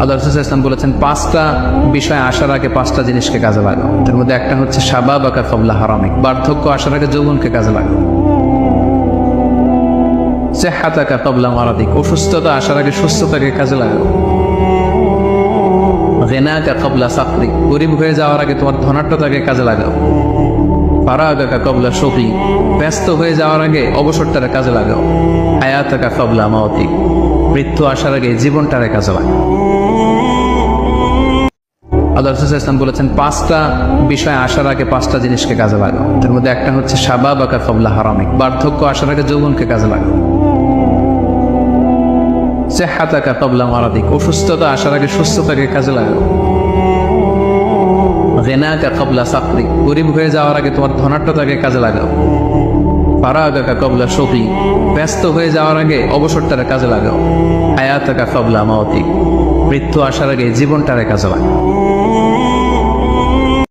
আল্লাহ রাসূল সাল্লাল্লাহু আলাইহি ওয়াসাল্লাম বলেছেন, 5টা বিষয় আসার আগে 5টা জিনিসকে কাজে লাগাও। তার মধ্যে একটা হচ্ছে শাবাবাকা ক্বাবলা হারামিক, বার্ধক্য আসার আগে যৌবনকে কাজে লাগাও। সিহহাতাকা ক্বাবলা মারাদিক, অসুস্থতা আসার আগে সুস্থতাকে কাজে লাগাও। গিনাকা ক্বাবলা সাকরিক, গরিব হয়ে যাওয়ার আগে তোমার ধনাঢ্যতাকে কাজে লাগাও। ফারাগাকা ক্বাবলা শুগলি, ব্যস্ত হয়ে যাওয়ার আগে অবসরটারে কাজে লাগাও। হায়াতাকা ক্বাবলা মাউতিক, মৃত্যু আসার আগে জীবনটারে কাজে লাগাও। আল্লাহ রাসূল সাল্লাল্লাহু আলাইহি ওয়াসাল্লাম বলেছেন, 5টা বিষয় আসার আগে 5টা জিনিসকে কাজে লাগাও। তার মধ্যে একটা হচ্ছে শাবাবাকা ক্বাবলা হারামিক, বার্ধক্য আসার আগে যৌবনকে কাজে লাগাও। সিহহাতাকা ক্বাবলা মারাদিক, অসুস্থতা আসার আগে সুস্থতাকে কাজে লাগাও। গিনাকা ক্বাবলা সাকরিক, গরিব হয়ে যাওয়ার আগে তোমার ধনাঢ্যতাকে কাজে লাগাও। ফারাগাকা ক্বাবলা শুগলি, ব্যস্ত হয়ে যাওয়ার আগে অবসরটারে কাজে লাগাও। হায়াতাকা ক্বাবলা মাউতিক, মৃত্যু আসার আগে জীবনটারে কাজে লাগাও।